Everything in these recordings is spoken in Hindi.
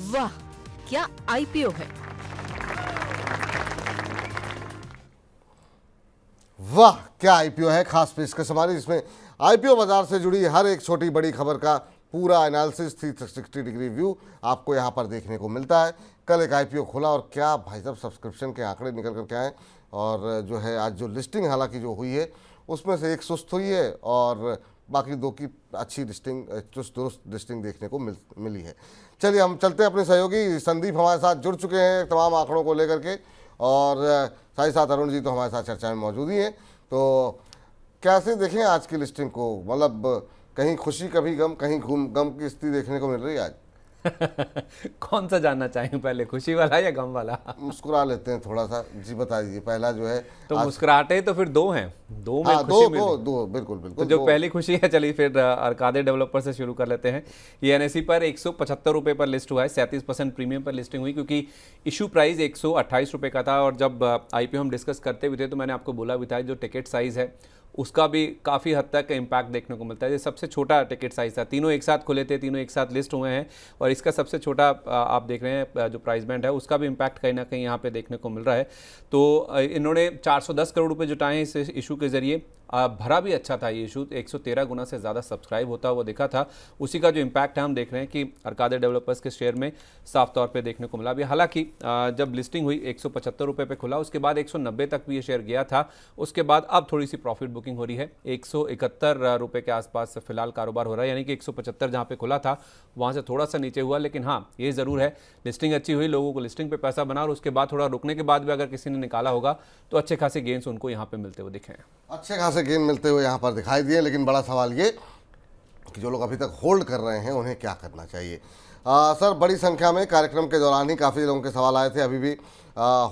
वाह, क्या आईपीओ है। वाह क्या आईपीओ है, खास पेशकश हमारी, जिसमें आईपीओ बाजार से जुड़ी हर एक छोटी बड़ी खबर का पूरा एनालिसिस 360 डिग्री व्यू आपको यहाँ पर देखने को मिलता है। कल एक आईपीओ खुला और क्या भाई साहब सब्सक्रिप्शन के आंकड़े निकल कर के आए, और जो है आज जो लिस्टिंग हालांकि जो हुई है उसमें से एक सुस्त हुई है और बाकी दो की अच्छी लिस्टिंग, चुस्त दुरुस्त लिस्टिंग देखने को मिली है। चलिए हम चलते हैं, अपने सहयोगी संदीप हमारे साथ जुड़ चुके हैं तमाम आंकड़ों को लेकर के, और साथ ही साथ अरुण जी तो हमारे साथ चर्चा में मौजूद ही हैं। तो कैसे देखें आज की लिस्टिंग को, मतलब कहीं खुशी कभी गम, कहीं गम की स्थिति देखने को मिल रही है आज? कौन सा जानना चाहेंगे पहले, खुशी वाला या गम वाला? मुस्कुरा लेते हैं थोड़ा सा, जी बता दीजिए। पहला जो है तो मुस्कुराहटे तो फिर दो हैं, दो में हाँ, खुशी दो मिली। दो दो बिल्कुल बिल्कुल। तो जो पहली खुशी है, चलिए फिर अरकादे डेवलपर से शुरू कर लेते हैं। ये एनएसई पर 175 रुपये पर लिस्ट हुआ है, 37% प्रीमियम पर लिस्टिंग हुई, क्योंकि इशू प्राइस 128 रुपये का था। और जब आईपीओ हम डिस्कस करते हुए थे तो मैंने आपको बोला भी था जो टिकट साइज़ है उसका भी काफ़ी हद तक इम्पैक्ट देखने को मिलता है। ये सबसे छोटा टिकट साइज़ था, तीनों एक साथ खुले थे, तीनों एक साथ लिस्ट हुए हैं, और इसका सबसे छोटा आप देख रहे हैं जो प्राइस बैंड है उसका भी इम्पैक्ट कहीं ना कहीं यहाँ पे देखने को मिल रहा है। तो इन्होंने 410 करोड़ रुपए जुटाए हैं इस इशू के जरिए। भरा भी अच्छा था ये इशू, 113 गुना से ज़्यादा सब्सक्राइब होता हुआ देखा था। उसी का जो इम्पैक्ट है हम देख रहे हैं कि अरकादे डेवलपर्स के शेयर में साफ तौर पे देखने को मिला भी। हालांकि जब लिस्टिंग हुई 175 रुपये पे खुला, उसके बाद 190 तक भी ये शेयर गया था। उसके बाद अब थोड़ी सी प्रॉफिट बुकिंग हो रही है, 171 रुपये के आसपास फिलहाल कारोबार हो रहा है, यानी कि 175 जहाँ पे खुला था वहाँ से थोड़ा सा नीचे हुआ। लेकिन हाँ, ये ज़रूर है लिस्टिंग अच्छी हुई, लोगों को लिस्टिंग पे पैसा बना, और उसके बाद थोड़ा रुकने के बाद भी अगर किसी ने निकाला होगा तो अच्छे खासे गेंस उनको यहाँ पे मिलते हुए दिखे हैं। अच्छे खासे गेन मिलते हुए यहाँ पर दिखाई दिए। लेकिन बड़ा सवाल ये कि जो लोग अभी तक होल्ड कर रहे हैं उन्हें क्या करना चाहिए। सर, बड़ी संख्या में कार्यक्रम के दौरान ही काफ़ी लोगों के सवाल आए थे, अभी भी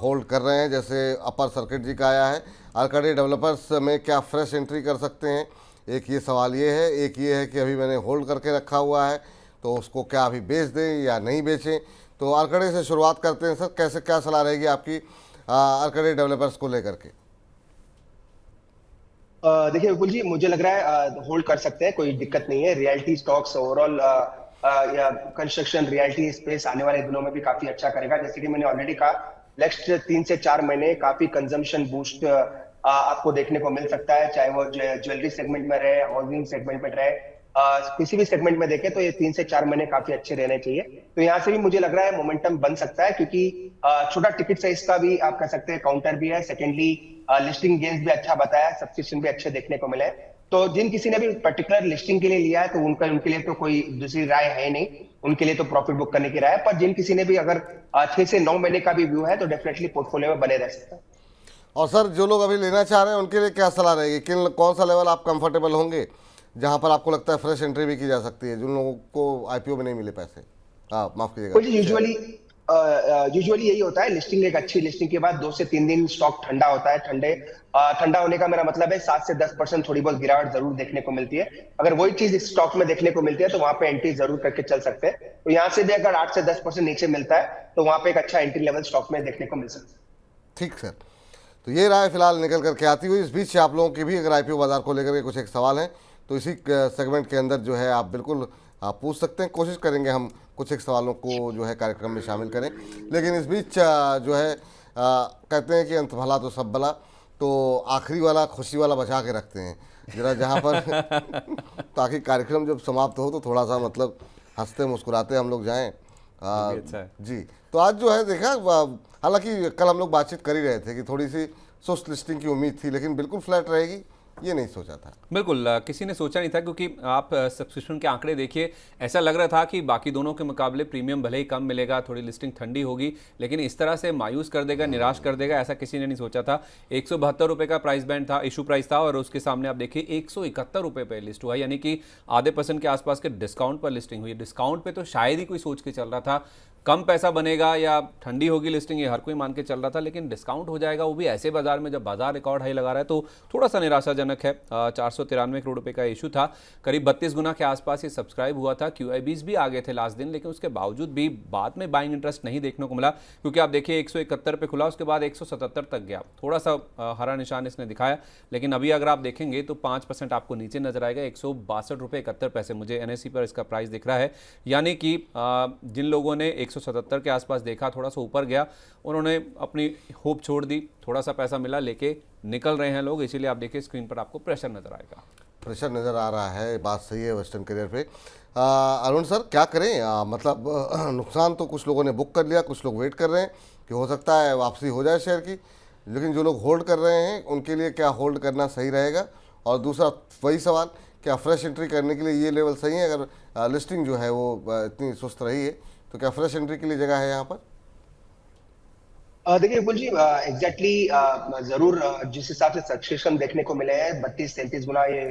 होल्ड कर रहे हैं। जैसे अपर सर्किट जी का आया है, अरकादे डेवलपर्स में क्या फ्रेश एंट्री कर सकते हैं, एक ये सवाल ये है। एक ये है कि अभी मैंने होल्ड करके रखा हुआ है तो उसको क्या अभी बेच दें या नहीं बेचें। तो अरकादे से शुरुआत करते हैं सर, कैसे क्या सलाह रहेगी आपकी अरकादे डेवलपर्स को लेकर के? देखिए विपुल जी, मुझे लग रहा है होल्ड कर सकते हैं, कोई दिक्कत नहीं है। रियल्टी स्टॉक्स ओवरऑल या कंस्ट्रक्शन रियल्टी स्पेस आने वाले दिनों में भी काफी अच्छा करेगा। जैसे कि मैंने ऑलरेडी कहा, नेक्स्ट 3 से 4 महीने काफी कंजम्पशन बूस्ट आपको देखने को मिल सकता है, चाहे वो ज्वेलरी सेगमेंट में रहे, हाउसिंग सेगमेंट में रहे, किसी भी सेगमेंट में देखें तो ये 3 से 4 महीने काफी अच्छे रहने चाहिए। तो यहाँ से भी मुझे लग रहा है मोमेंटम बन सकता है, क्योंकि छोटा टिकट साइज का भी आप कह सकते हैं काउंटर भी है। सेकेंडली लिस्टिंग गेन्स भी अच्छा बताया, सब्सक्रिप्शन भी अच्छे देखने को मिले। तो जिन किसी ने भी पर्टिकुलर लिस्टिंग के लिए लिया है तो उनके लिए तो कोई दूसरी राय है नहीं, उनके लिए तो प्रॉफिट बुक करने की राय है। पर जिन किसी ने भी अगर 6 से 9 महीने का भी व्यू है तो डेफिनेटली पोर्टफोलियो में बने रह सकता है। और सर, जो लोग अभी लेना चाह रहे हैं उनके लिए क्या सलाह रहेगी, कौन सा लेवल आप कंफर्टेबल होंगे जहां पर आपको लगता है फ्रेश एंट्री भी की जा सकती है, जिन लोगों को आईपीओ में नहीं मिले पैसे? माफ कीजिएगा। यूजुअली यही होता है, लिस्टिंग एक अच्छी लिस्टिंग के बाद 2 से 3 दिन स्टॉक ठंडा होता है। ठंडा होने का मेरा मतलब है 7 से 10% थोड़ी बहुत गिरावट जरूर देखने को मिलती है। अगर वही चीज इस स्टॉक में देखने को मिलती है तो वहां पे एंट्री जरूर करके चल सकते हैं। तो यहाँ से भी अगर 8 से 10% नीचे मिलता है तो वहां पे एक अच्छा एंट्री लेवल स्टॉक में देखने को मिल सकता है। ठीक सर, तो ये राय फिलहाल निकल करके आती हुई। इस बीच से आप लोगों की भी अगर आईपीओ बाजार को लेकर के कुछ एक सवाल है तो इसी सेगमेंट के अंदर जो है आप बिल्कुल आप पूछ सकते हैं। कोशिश करेंगे हम कुछ एक सवालों को जो है कार्यक्रम में शामिल करें। लेकिन इस बीच जो है कहते हैं कि अंत भला तो सब भला, तो आखिरी वाला खुशी वाला बचा के रखते हैं जरा, जहाँ पर ताकि कार्यक्रम जब समाप्त हो तो थोड़ा सा मतलब हंसते मुस्कुराते हम लोग जाएं। अच्छा है। जी, तो आज जो है देखा, हालांकि कल हम लोग बातचीत कर ही रहे थे कि थोड़ी सी सुस्त लिस्टिंग की उम्मीद थी, लेकिन बिल्कुल फ्लैट रहेगी ये नहीं सोचा था। बिल्कुल किसी ने सोचा नहीं था, क्योंकि आप सब्सक्रिप्शन के आंकड़े देखिए, ऐसा लग रहा था कि बाकी दोनों के मुकाबले प्रीमियम भले ही कम मिलेगा, थोड़ी लिस्टिंग ठंडी होगी, लेकिन इस तरह से मायूस कर देगा, निराश कर देगा, ऐसा किसी ने नहीं सोचा था। 172 रुपये का प्राइस बैंड था, इशू प्राइस था, और उसके सामने आप देखिए 171 रुपये पर लिस्ट हुआ, यानी कि आधे % के आसपास के डिस्काउंट पर लिस्टिंग हुई। डिस्काउंट पर तो शायद ही कोई सोच के चल रहा था, कम पैसा बनेगा या ठंडी होगी लिस्टिंग, ये हर कोई मान के चल रहा था, लेकिन डिस्काउंट हो जाएगा वो भी ऐसे बाजार में जब बाजार रिकॉर्ड हाई लगा रहा है, तो थोड़ा सा निराशाजनक है। 493 करोड़ रुपए का इशू था, करीब 32 गुना के आसपास ये सब्सक्राइब हुआ था। QIBs भी आ गए थे लास्ट दिन, लेकिन उसके बावजूद भी बाद में बाइंग इंटरेस्ट नहीं देखने को मिला, क्योंकि आप देखिए 171 पे खुला, उसके बाद 177 तक गया, थोड़ा सा हरा निशान इसने दिखाया। लेकिन अभी अगर आप देखेंगे तो 5% आपको नीचे नजर आएगा, 162 रुपये 71 पैसे मुझे NSE पर इसका प्राइस दिख रहा है। यानी कि जिन लोगों ने 177 के आसपास देखा, थोड़ा सा ऊपर गया, उन्होंने अपनी होप छोड़ दी, थोड़ा सा पैसा मिला, लेके निकल रहे हैं लोग। इसीलिए आप देखिए स्क्रीन पर आपको प्रेशर नजर आएगा। प्रेशर नज़र आ रहा है, बात सही है वेस्टर्न करियर पे। अरुण सर क्या करें, मतलब नुकसान तो कुछ लोगों ने बुक कर लिया, कुछ लोग वेट कर रहे हैं कि हो सकता है वापसी हो जाए शेयर की, लेकिन जो लोग होल्ड कर रहे हैं उनके लिए क्या होल्ड करना सही रहेगा? और दूसरा वही सवाल, क्या फ्रेश एंट्री करने के लिए ये लेवल सही है? अगर लिस्टिंग जो है वो इतनी सुस्त रही है तो क्या फ्रेश एंट्री के लिए जगह है यहाँ पर? देखिए विपुल जी, एग्जैक्टली जरूर जिस हिसाब से सब्सक्रिप्शन देखने को मिले हैं 32-33 गुना ये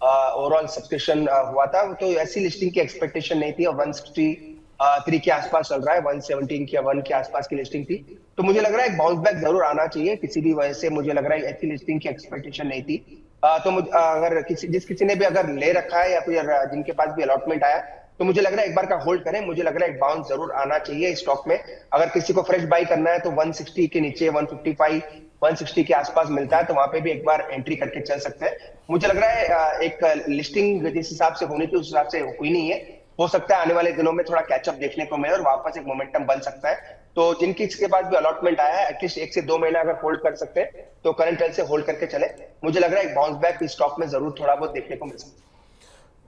ओवरऑल सब्सक्रिप्शन हुआ था, तो ऐसी लिस्टिंग की एक्सपेक्टेशन नहीं थी। और 163 के आसपास चल रहा है, 117 के 1 के आसपास की लिस्टिंग थी, तो मुझे लग रहा है एक बाउंस बैक जरूर आना चाहिए किसी भी वजह से। मुझे लग रहा है ऐसी लिस्टिंग की एक्सपेक्टेशन नहीं थी। तो अगर किसी ने भी अगर ले रखा है या फिर जिनके पास भी अलॉटमेंट आया, तो मुझे लग रहा है एक बार का होल्ड करें। मुझे लग रहा है एक बाउंस जरूर आना चाहिए स्टॉक में। अगर किसी को फ्रेश बाई करना है तो 160 के नीचे 155 160 के आसपास मिलता है, तो वहां पे भी एक बार एंट्री करके चल सकते हैं। मुझे लग रहा है एक लिस्टिंग जिस हिसाब से होनी थी उस हिसाब से हुई नहीं है। हो सकता है आने वाले दिनों में थोड़ा कैचअप देखने को मिले और वापस एक मोमेंटम बन सकता है। तो जिनकी इसके पास भी अलॉटमेंट आया है, एटलीस्ट 1 से 2 महीना अगर होल्ड कर सकते हैं तो करंट लेवल से होल्ड करके चले। मुझे लग रहा है एक बाउंस बैक इस स्टॉक में जरूर थोड़ा बहुत देखने को मिल सकता है।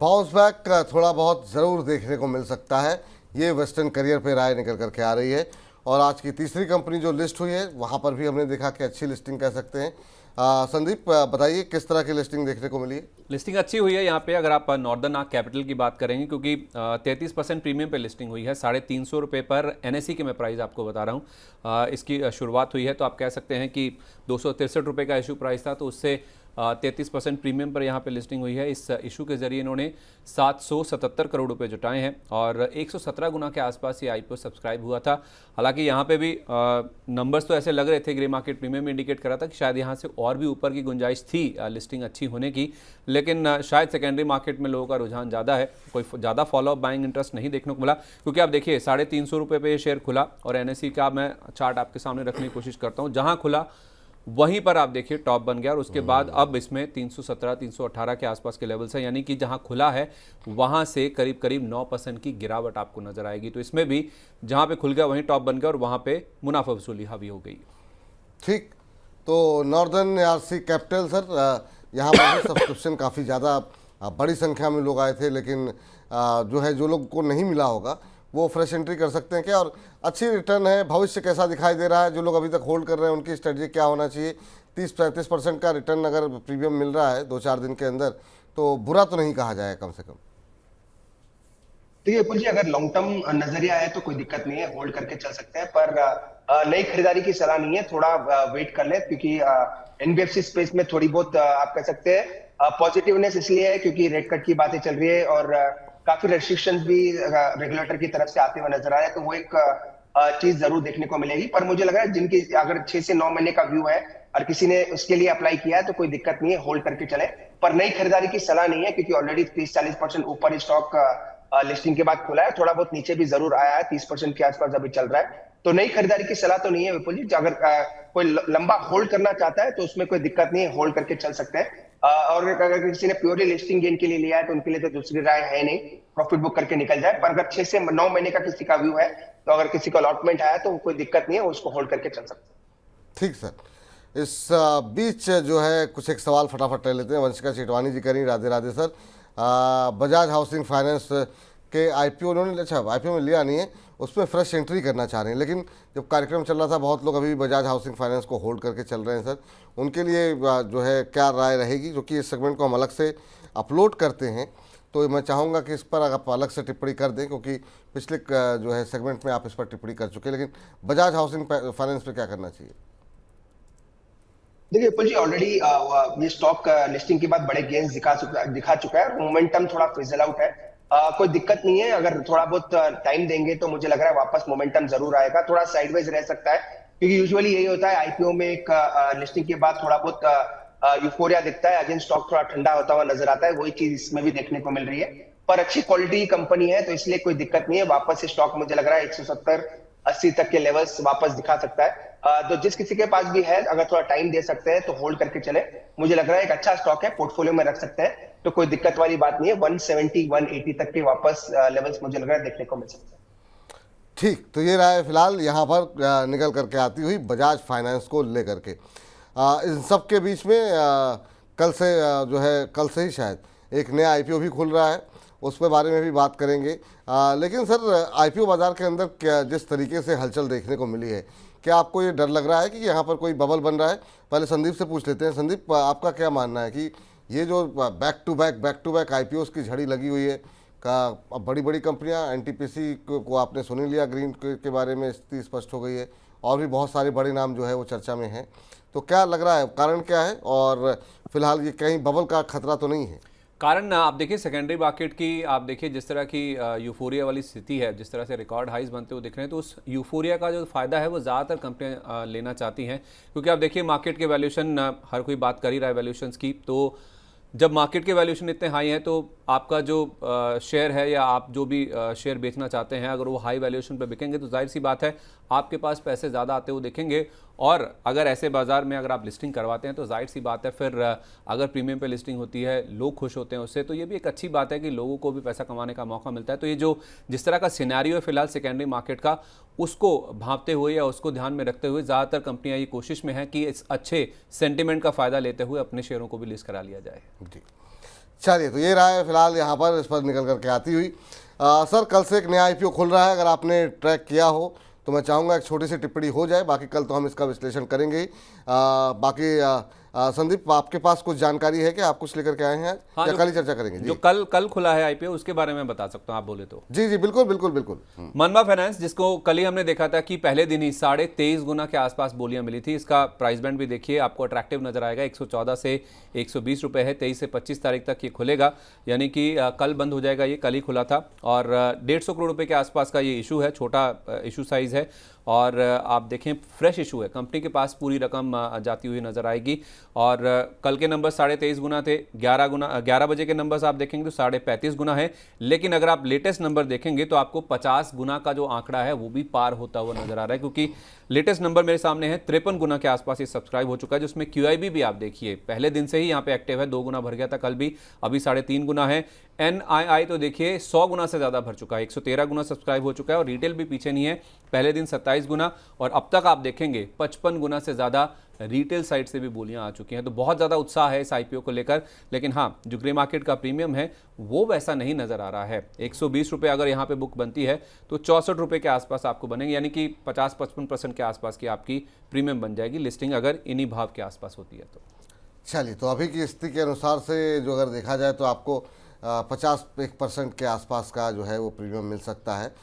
बाउंस बैक थोड़ा बहुत ज़रूर देखने को मिल सकता है, ये वेस्टर्न करियर पे राय निकल करके आ रही है। और आज की तीसरी कंपनी जो लिस्ट हुई है वहाँ पर भी हमने देखा कि अच्छी लिस्टिंग कह सकते हैं। संदीप बताइए किस तरह की लिस्टिंग देखने को मिली है? लिस्टिंग अच्छी हुई है यहाँ पे। अगर आप नॉर्दर्न आर्क कैपिटल की बात करेंगे, क्योंकि 33% प्रीमियम पे लिस्टिंग हुई है, 350 रुपये पर NSE के मैं प्राइस आपको बता रहा हूँ। इसकी शुरुआत हुई है, तो आप कह सकते हैं कि 263 रुपये का इशू प्राइस था, तो उससे 33% प्रीमियम पर यहाँ पे लिस्टिंग हुई है। इस इशू के जरिए इन्होंने 777 करोड़ रुपए जुटाए हैं और 117 गुना के आसपास ये IPO सब्सक्राइब हुआ था। हालांकि यहाँ पे भी नंबर्स तो ऐसे लग रहे थे, ग्रे मार्केट प्रीमियम इंडिकेट कर रहा था कि शायद यहाँ से और भी ऊपर की गुंजाइश थी लिस्टिंग अच्छी होने की, लेकिन शायद सेकेंडरी मार्केट में लोगों का रुझान ज़्यादा है, कोई ज़्यादा फॉलोअप बाइंग इंटरेस्ट नहीं देखने को मिला। क्योंकि आप देखिए 350 रुपये पे ये शेयर खुला और NSE का मैं चार्ट आपके सामने रखने की कोशिश करता हूँ, जहाँ खुला वहीं पर आप देखिए टॉप बन गया और उसके बाद अब इसमें 317 318 के आसपास के लेवल्स हैं, यानी कि जहां खुला है वहां से करीब करीब 9% की गिरावट आपको नजर आएगी। तो इसमें भी जहां पे खुल गया वहीं टॉप बन गया और वहां पे मुनाफा वसूली हावी हो गई। ठीक, तो नॉर्दर्न आरसी कैपिटल सर, यहाँ पर भी सब्सक्रिप्शन काफ़ी ज़्यादा बड़ी संख्या में लोग आए थे, लेकिन जो लोग को नहीं मिला होगा वो फ्रेश एंट्री कर सकते हैं क्या? और अच्छी रिटर्न है, भविष्य कैसा दिखाई दे रहा है? जो लोग अभी तक होल्ड कर रहे हैं उनकी स्ट्रेटजी क्या होना चाहिए? 30-35% का रिटर्न अगर प्रीमियम मिल रहा है 2-4 दिन के अंदर, तो बुरा तो नहीं कहा जाए कम से कम। देखिए विपुल जी, अगर लॉन्ग टर्म नजरिया है तो कोई दिक्कत नहीं है, होल्ड करके चल सकते हैं, पर नई खरीदारी की सलाह नहीं है। थोड़ा वेट कर ले, क्योंकि NBFC स्पेस में थोड़ी बहुत आप कह सकते हैं पॉजिटिवनेस इसलिए है क्योंकि रेट कट की बातें चल रही है और काफी रेस्ट्रिक्शंस भी रेगुलेटर की तरफ से आते हुए नजर आ रहे हैं, तो वो एक चीज जरूर देखने को मिलेगी। पर मुझे लग रहा है जिनकी अगर 6 से 9 महीने का व्यू है और किसी ने उसके लिए अप्लाई किया है तो कोई दिक्कत नहीं है, होल्ड करके चले। पर नई खरीदारी की सलाह नहीं है, क्योंकि ऑलरेडी 30-40% ऊपर स्टॉक लिस्टिंग के बाद खुला है, थोड़ा बहुत नीचे भी जरूर आया है, 30% के आसपास अभी चल रहा है। तो नई खरीदारी की सलाह तो नहीं है विपुल जी। अगर कोई लंबा होल्ड करना चाहता है तो उसमें कोई दिक्कत नहीं है, होल्ड करके चल सकते हैं। और अगर किसी ने प्योरली लिस्टिंग गेन के लिए लिया है तो उनके लिए तो दूसरी राय है नहीं, प्रॉफिट बुक करके निकल जाए। पर अगर 6 से 9 महीने का किसी का व्यू है तो अगर किसी को अलॉटमेंट आया तो कोई दिक्कत नहीं है, उसको होल्ड करके चल सकते हैं। ठीक सर, इस बीच जो है कुछ एक सवाल फटाफट ले लेते हैं। वंशिका चिटवानी जी करें, Radhe Radhe sir. Bajaj housing finance के IPO उन्होंने, अच्छा IPO में लिया नहीं है, उसमें फ्रेश एंट्री करना चाह रहे हैं, लेकिन जब कार्यक्रम चल रहा था बहुत लोग अभी बजाज हाउसिंग फाइनेंस को होल्ड करके चल रहे हैं सर, उनके लिए जो है क्या राय रहेगी? जो कि इस सेगमेंट को हम अलग से अपलोड करते हैं, तो मैं चाहूँगा कि इस पर आप अलग से टिप्पणी कर दें, क्योंकि पिछले जो है सेगमेंट में आप इस पर टिप्पणी कर चुके हैं, लेकिन बजाज हाउसिंग फाइनेंस पर क्या करना चाहिए? देखिए विपुल जी, ऑलरेडी ये स्टॉक लिस्टिंग के बाद बड़े गेन्स दिखा चुका है, मोमेंटम थोड़ा फिजल आउट है। कोई दिक्कत नहीं है, अगर थोड़ा बहुत टाइम देंगे तो मुझे लग रहा है वापस मोमेंटम जरूर आएगा। थोड़ा साइडवेज रह सकता है, क्योंकि यूजुअली यही होता है IPO में एक लिस्टिंग के बाद थोड़ा बहुत यूफोरिया दिखता है, अगेन स्टॉक थोड़ा ठंडा होता हुआ नजर आता है, वही चीज इसमें भी देखने को मिल रही है। पर अच्छी क्वालिटी कंपनी है तो इसलिए कोई दिक्कत नहीं है, वापस से स्टॉक मुझे लग रहा है 170-80 तक के लेवल्स वापस दिखा सकता है। तो जिस किसी के पास भी है, अगर थोड़ा टाइम दे सकते हैं तो होल्ड करके चले। मुझे लग रहा है एक अच्छा स्टॉक है, पोर्टफोलियो में रख सकते हैं, तो कोई दिक्कत वाली बात नहीं है। 170-180 तक के वापस लेवल्स मुझे लग रहा है देखने को मिल सकते हैं। ठीक, तो ये रहा है फिलहाल यहाँ पर निकल करके आती हुई बजाज फाइनेंस को लेकर के। इन सब के बीच में कल से जो है कल से ही शायद एक नया आईपीओ भी खुल रहा है, उस पर बारे में भी बात करेंगे। लेकिन सर, आईपीओ बाज़ार के अंदर क्या जिस तरीके से हलचल देखने को मिली है, क्या आपको ये डर लग रहा है कि यहाँ पर कोई बबल बन रहा है? पहले संदीप से पूछ लेते हैं। संदीप, आपका क्या मानना है कि ये जो बैक टू बैक आईपीओ की झड़ी लगी हुई है, का बड़ी बड़ी कंपनियां, एनटीपीसी को आपने सुन ही लिया, ग्रीन के बारे में स्थिति स्पष्ट हो गई है, और भी बहुत सारे बड़े नाम जो है वो चर्चा में हैं, तो क्या लग रहा है, कारण क्या है? और फिलहाल ये कहीं बबल का खतरा तो नहीं है? कारण आप देखिए सेकेंडरी मार्केट की, आप देखिए जिस तरह की यूफोरिया वाली स्थिति है, जिस तरह से रिकॉर्ड हाइज बनते हुए दिख रहे हैं, तो उस यूफोरिया का जो फायदा है वो ज़्यादातर कंपनियां लेना चाहती हैं। क्योंकि आप देखिए मार्केट के वैल्यूएशन, हर कोई बात कर ही रहा है वैल्यूएशंस की, तो जब मार्केट के वैल्यूएशन इतने हाई हैं तो आपका जो शेयर है या आप जो भी शेयर बेचना चाहते हैं, अगर वो हाई वैल्यूएशन पे बिकेंगे तो जाहिर सी बात है आपके पास पैसे ज़्यादा आते हुए दिखेंगे। और अगर ऐसे बाज़ार में अगर आप लिस्टिंग करवाते हैं तो जाहिर सी बात है फिर अगर प्रीमियम पे लिस्टिंग होती है, लोग खुश होते हैं उससे, तो ये भी एक अच्छी बात है कि लोगों को भी पैसा कमाने का मौका मिलता है। तो ये जो जिस तरह का सिनेरियो है फिलहाल सेकेंडरी मार्केट का, उसको भांपते हुए या उसको ध्यान में रखते हुए ज़्यादातर कंपनियां ये कोशिश में हैं कि इस अच्छे सेंटिमेंट का फ़ायदा लेते हुए अपने शेयरों को भी लिस्ट करा लिया जाए। जी, चलिए, तो ये रहा है फिलहाल यहाँ पर इस पर निकल करके आती हुई। सर, कल से एक नया आईपीओ खुल रहा है, अगर आपने ट्रैक किया हो तो मैं चाहूँगा एक छोटी सी टिप्पणी हो जाए, बाकी कल तो हम इसका विश्लेषण करेंगे ही। संदीप, आपके पास कुछ जानकारी है कि आप कुछ लेकर के आए हैं आज? हाँ, या कल ही चर्चा करेंगे? जो कल खुला है आईपीओ उसके बारे में बता सकता हूँ, आप बोले तो। जी जी, बिल्कुल बिल्कुल बिल्कुल। मनवा फाइनेंस, जिसको कल ही हमने देखा था कि पहले दिन ही 23.5 गुना के आसपास बोलियां मिली थी, इसका प्राइस बैंड भी देखिए, आपको अट्रैक्टिव नजर आएगा। 114 से 120 रुपए है। 23 से 25 तारीख तक ये खुलेगा, यानी कि कल बंद हो जाएगा। ये कल ही खुला था और 150 करोड़ रुपए के आसपास का ये इशू है, छोटा इशू साइज है। और आप देखें फ्रेश इशू है, कंपनी के पास पूरी रकम जाती हुई नजर आएगी। और कल के नंबर 23.5 गुना थे, 11 बजे के नंबर्स आप देखेंगे तो 35.5 गुना है। लेकिन अगर आप लेटेस्ट नंबर देखेंगे तो आपको 50 गुना का जो आंकड़ा है वो भी पार होता हुआ नजर आ रहा है, क्योंकि लेटेस्ट नंबर मेरे सामने है 53 गुना के आसपास ये सब्सक्राइब हो चुका है, जिसमें QIB भी आप देखिए पहले दिन से ही यहाँ पे एक्टिव है, 2 गुना भर गया था कल भी, अभी 3.5 गुना है। NII तो देखिए 100 गुना से ज़्यादा भर चुका है, 113 गुना सब्सक्राइब हो चुका है। और रिटेल भी पीछे नहीं है, पहले दिन 27 गुना, और अब तक आप देखेंगे 55 गुना से ज़्यादा रिटेल साइड से भी बोलियां आ चुकी हैं। तो बहुत ज़्यादा उत्साह है इस आईपीओ को लेकर। लेकिन हाँ, जो ग्रे मार्केट का प्रीमियम है वो वैसा नहीं नज़र आ रहा है। 120 रुपये अगर यहाँ पे बुक बनती है तो 64 रुपये के आसपास आपको बनेंगे, यानी कि 50-55% के आसपास की आपकी प्रीमियम बन जाएगी लिस्टिंग अगर इन्हीं भाव के आसपास होती है तो। चलिए, तो अभी की स्थिति के अनुसार से जो अगर देखा जाए तो आपको 50% के आसपास का जो है वो प्रीमियम मिल सकता है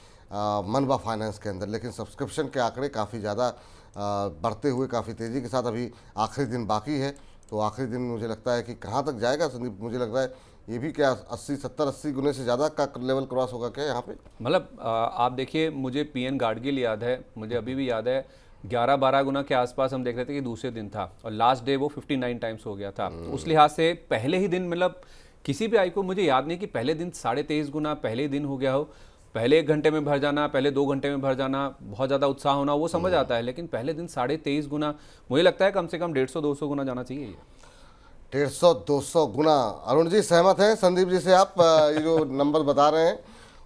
मनवा फाइनेंस के अंदर। लेकिन सब्सक्रिप्शन के आंकड़े काफ़ी ज़्यादा बढ़ते हुए काफ़ी तेज़ी के साथ, अभी आखिरी दिन बाकी है, तो आखिरी दिन मुझे लगता है कि कहाँ तक जाएगा संदीप? मुझे लग रहा है ये भी क्या 70-80 गुने से ज़्यादा का लेवल क्रॉस होगा क्या यहाँ पे? मतलब आप देखिए, मुझे PN गाडगिल याद है, मुझे अभी भी याद है 11-12 गुना के आसपास हम देख रहे थे कि दूसरे दिन था, और लास्ट डे वो 59 टाइम्स हो गया था। तो उस लिहाज से पहले ही दिन, मतलब किसी भी आई को मुझे याद नहीं कि पहले दिन 23.5 गुना पहले ही दिन हो गया हो। पहले 1 घंटे में भर जाना, पहले 2 घंटे में भर जाना, बहुत ज़्यादा उत्साह होना, वो समझ आता है। लेकिन पहले दिन 23.5 गुना, मुझे लगता है कम से कम 150-200 गुना जाना चाहिए ये। 150-200 गुना। अरुण जी सहमत हैं संदीप जी से आप ये जो नंबर बता रहे हैं?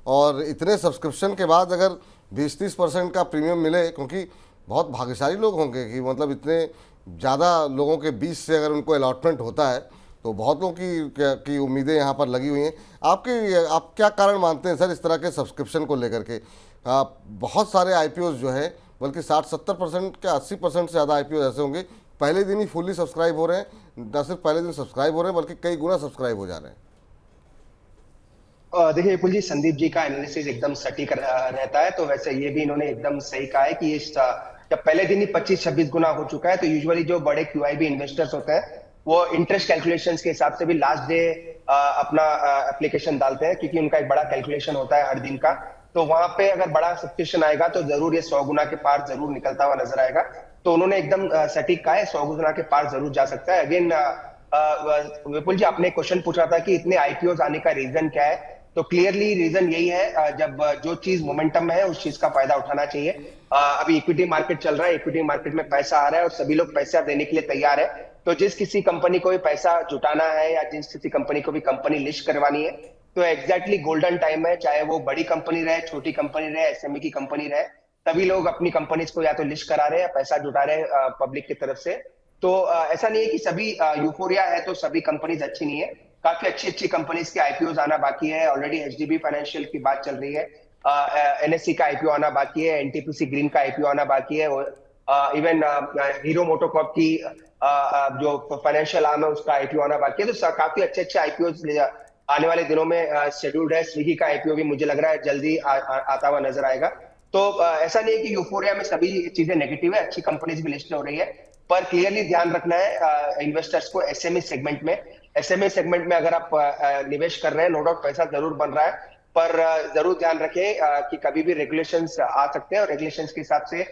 और इतने सब्सक्रिप्शन के बाद अगर 20-30% का प्रीमियम मिले, क्योंकि बहुत भाग्यशाली लोग होंगे कि मतलब इतने ज़्यादा लोगों के बीच से अगर उनको अलॉटमेंट होता है, तो बहुत लोगों की उम्मीदें यहाँ पर लगी हुई हैं। आप क्या कारण मानते हैं सर इस तरह के सब्सक्रिप्शन को लेकर के? बहुत सारे आईपीओज जो है, बल्कि 60-70% के 80% से ज़्यादा आईपीओ ऐसे होंगे पहले दिन ही फुल्ली सब्सक्राइब हो रहे हैं, न सिर्फ पहले दिन सब्सक्राइब हो रहे हैं बल्कि कई गुना सब्सक्राइब हो जा रहे हैं। देखिए विपुल जी, संदीप जी का एनालिसिस एकदम सटीक रहता है। तो वैसे ये भी इन्होंने एकदम सही कहा है कि ये जब पहले दिन ही 25-26 गुना हो चुका है, तो यूजुअली जो बड़े QIB इन्वेस्टर्स होते हैं वो इंटरेस्ट कैलकुलेशंस के हिसाब से भी लास्ट डे अपना एप्लीकेशन डालते हैं, क्योंकि उनका एक बड़ा कैलकुलेशन होता है हर दिन का। तो वहां पे अगर बड़ा सब्सक्रिप्शन आएगा तो जरूर ये 100 गुना के पार जरूर निकलता हुआ नजर आएगा। तो उन्होंने एकदम सटीक कहा है, 100 गुना के पार जरूर जा सकता है। अगेन विपुल जी, आपने क्वेश्चन पूछा था कि इतने आईपीओ आने का रीजन क्या है, तो क्लियरली रीजन यही है, जब जो चीज मोमेंटम में है उस चीज का फायदा उठाना चाहिए। अभी इक्विटी मार्केट चल रहा है, इक्विटी मार्केट में पैसा आ रहा है और सभी लोग पैसा देने के लिए तैयार है। तो जिस किसी कंपनी को भी पैसा जुटाना है या जिस किसी कंपनी को भी कंपनी लिस्ट करवानी है, तो एग्जैक्टली गोल्डन टाइम है, चाहे वो बड़ी कंपनी रहे, छोटी कंपनी रहे, एसएमई की कंपनी रहे, सभी लोग अपनी कंपनीज को या तो लिस्ट करा रहे हैं या पैसा जुटा रहे हैं पब्लिक की तरफ से। तो ऐसा नहीं है कि सभी यूफोरिया है तो सभी कंपनीज अच्छी नहीं है, काफी अच्छी अच्छी कंपनीज के आईपीओ आना बाकी है। ऑलरेडी एचडीबी फाइनेंशियल की बात चल रही है, एनएससी का आईपीओ आना बाकी है, एनटीपीसी ग्रीन का आईपीओ आना बाकी है, इवन हीरो मोटोकॉर्प की जो फाइनेंशियल आर्म है उसका आईपीओ आना बाकी है। तो काफी अच्छे अच्छे आईपीओ आने वाले दिनों में शेड्यूल्ड है। स्विगी का आईपीओ भी मुझे लग रहा है जल्दी आता हुआ नजर आएगा। तो ऐसा नहीं है कि यूफोरिया में सभी चीजें नेगेटिव है, अच्छी कंपनीज भी लिस्ट हो रही है, पर क्लियरली ध्यान रखना है इन्वेस्टर्स को एसएमई सेगमेंट में। एसएमई सेगमेंट में अगर आप निवेश कर रहे हैं, नो डाउट पैसा जरूर बन रहा है, पर जरूर ध्यान रखें कि कभी भी रेगुलेशंस आ सकते हैं और रेगुलेशंस के हिसाब से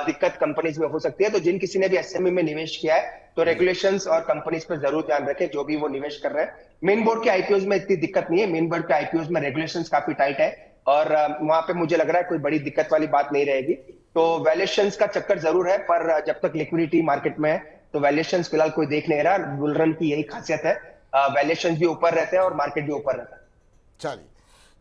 दिक्कत कंपनीज में हो सकती है। तो जिन किसी ने भी एसएमई में निवेश किया है तो रेगुलेशंस और कंपनीज पर जरूर ध्यान रखें जो भी वो निवेश कर रहे हैं। मेन बोर्ड के आईपीओज में इतनी दिक्कत नहीं है, मेन बोर्ड के आईपीओज में रेगुलेशंस काफी टाइट है और वहां पे मुझे लग रहा है कोई बड़ी दिक्कत वाली बात नहीं रहेगी। तो वैल्यूएशंस का चक्कर जरूर है, पर जब तक लिक्विडिटी मार्केट में है तो वैल्यूएशंस फिलहाल कोई देख नहीं रहा। बुल रन की यही खासियत है, वैल्यूएशंस भी ऊपर रहते हैं और मार्केट भी ऊपर रहता है। चलिए,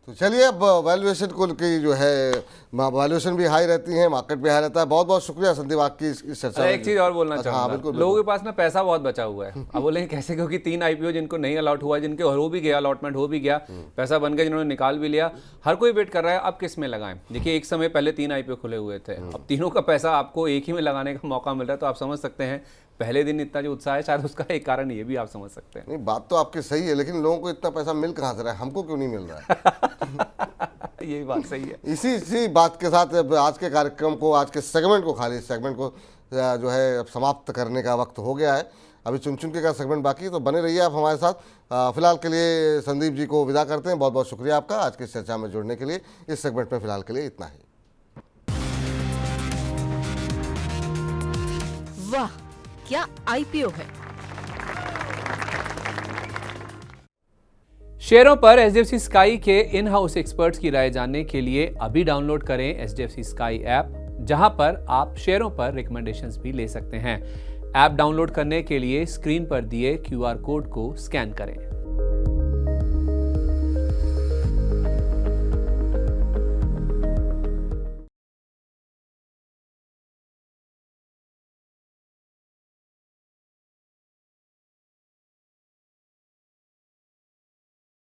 तो चलिए अब वैल्यूएशन को की जो है वैल्यूएशन भी हाई रहती है, मार्केट भी हाई रहता है। बहुत बहुत शुक्रिया संदीप आपकी इस चर्चा में। एक चीज और बोलना चाहूंगा, बिल्कुल, लोगों के पास ना पैसा बहुत बचा हुआ है। अब बोलेंगे कैसे, क्योंकि 3 आईपीओ जिनको नहीं अलॉट हुआ, जिनके हो भी गया, अलॉटमेंट हो भी गया, पैसा बन गया, जिन्होंने निकाल भी लिया, हर कोई वेट कर रहा है अब किस में लगाएं। देखिए एक समय पहले 3 आईपीओ खुले हुए थे, अब तीनों का पैसा आपको एक ही में लगाने का मौका मिल रहा है। तो आप समझ सकते हैं पहले दिन इतना जो उत्साह है, शायद उसका एक कारण ये भी आप समझ सकते हैं। नहीं, बात तो आपकी सही है, लेकिन लोगों को इतना पैसा मिल कहाँ से रहा है, हमको क्यों नहीं मिल रहा है? यही बात सही है। इसी बात के साथ अब आज के कार्यक्रम को, आज के सेगमेंट को, खाली सेगमेंट को जो है अब समाप्त करने का वक्त हो गया है। अभी चुन चुन के का सेगमेंट बाकी है, तो बने रहिए आप हमारे साथ। फिलहाल के लिए संदीप जी को विदा करते हैं। बहुत बहुत शुक्रिया आपका आज की चर्चा में जुड़ने के लिए। इस सेगमेंट में फिलहाल के लिए इतना ही। वाह, क्या आईपीओ है। शेयरों पर एचडीएफसी स्काई के इन हाउस एक्सपर्ट्स की राय जानने के लिए अभी डाउनलोड करें एचडीएफसी स्काई ऐप, जहां पर आप शेयरों पर रिकमेंडेशंस भी ले सकते हैं। ऐप डाउनलोड करने के लिए स्क्रीन पर दिए क्यूआर कोड को स्कैन करें।